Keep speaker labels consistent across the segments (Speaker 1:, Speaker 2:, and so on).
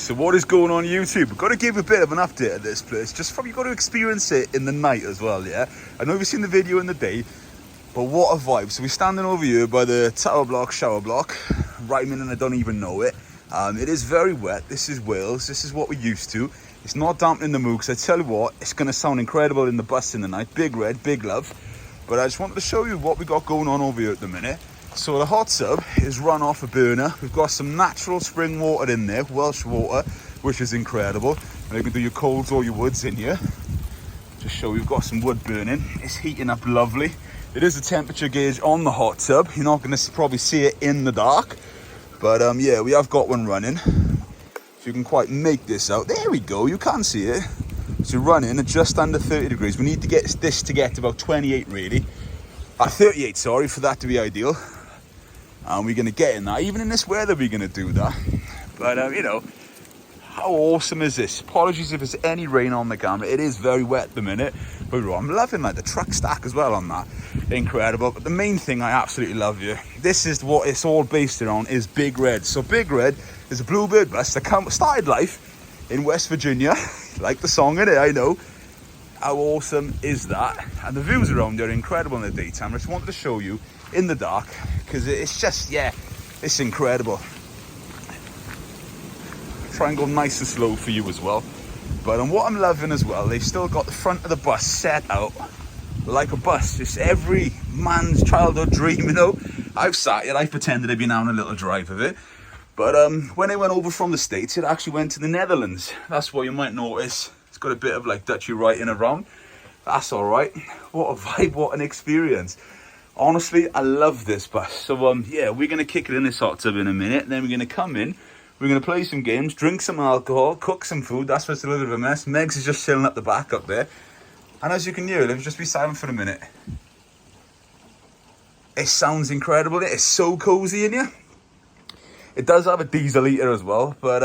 Speaker 1: So what is going on YouTube? We've got to give a bit of an update of this place. Just from, you've got to experience it in the night as well, yeah? I know you've seen the video in the day, but what a vibe. So we're standing over here by the tower block, shower block, rhyming and I don't even know it. It is very wet. This is Wales. This is what we're used to. It's not dampening the mood, because I tell you what, it's going to sound incredible in the bus in the night. Big red, big love. But I just wanted to show you what we got going on over here at the minute. So the hot tub is run off a burner. We've got some natural spring water in there, Welsh water, which is incredible. And you can do your colds or your woods in here. Just show we've got some wood burning. It's heating up lovely. It is a temperature gauge on the hot tub. You're not going to probably see it in the dark. But yeah, we have got one running. If you can quite make this out. There we go, you can see it. So running at just under 30 degrees. We need to get this to get to about 28 really. 38, sorry, for that to be ideal. And we're going to get in that. Even in this weather, we're going to do that. But, you know, how awesome is this? Apologies if there's any rain on the camera. It is very wet at the minute. But I'm loving like the truck stack as well on that. Incredible. But the main thing I absolutely love here, this is what it's all based around, is Big Red. So Big Red is a bluebird bus that started life in West Virginia. Like the song in it, I know. How awesome is that? And the views around here are incredible in the daytime. I just wanted to show you in the dark, because it's just, yeah, it's incredible. Try and go nice and slow for you as well. But what I'm loving as well, they've still got the front of the bus set out like a bus. It's every man's childhood dream, you know. I've sat here, I've pretended I've been on a little drive of it. But when I went over from the States, it actually went to the Netherlands. That's why you might notice it's got a bit of like Dutchy writing around. That's all right. What a vibe, what an experience. Honestly, I love this bus. So yeah, we're going to kick it in this hot tub in a minute. Then we're going to come in. We're going to play some games, drink some alcohol, cook some food. That's what's a little bit of a mess. Megs is just chilling up the back up there. And as you can hear, let's just be silent for a minute. It sounds incredible. It is so cozy in here. It does have a diesel heater as well, but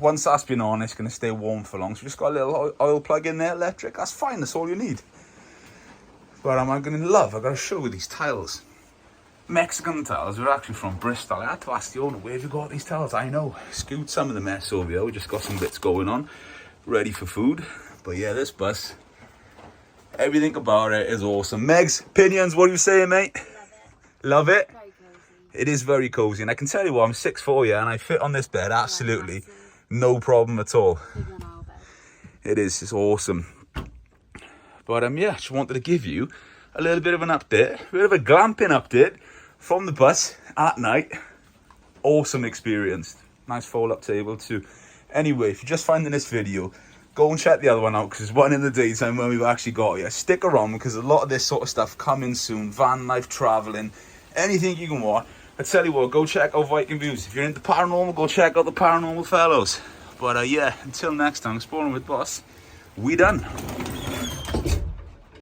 Speaker 1: once that's been on, it's going to stay warm for long. So we just got a little oil plug in there, electric. That's fine. That's all you need. But I'm going to love, I've got to show you these tiles. Mexican tiles. We're actually from Bristol. I had to ask the owner, where have you got these tiles? I know. Scoot some of the mess over here. We just got some bits going on, ready for food. But yeah, this bus, everything about it is awesome. Megs, opinions, what are you saying, mate?
Speaker 2: Love it.
Speaker 1: Love it?
Speaker 2: Very cozy.
Speaker 1: It is very cozy, and I can tell you what, I'm 6'4", yeah, and I fit on this bed absolutely no problem at all.
Speaker 2: Bigger than our bed.
Speaker 1: It is, it's awesome. But yeah, just wanted to give you a little bit of an update, a bit of a glamping update from the bus at night. Awesome experience. Nice fold-up table too. Anyway, if you're just finding this video, go and check the other one out, because there's one in the daytime when we've actually got here. Stick around, because a lot of this sort of stuff coming soon. Van life, traveling, anything you can want. I tell you what, go check out Viking Views. If you're into paranormal, go check out the Paranormal Fellows. But yeah, until next time, exploring with Boss, we done.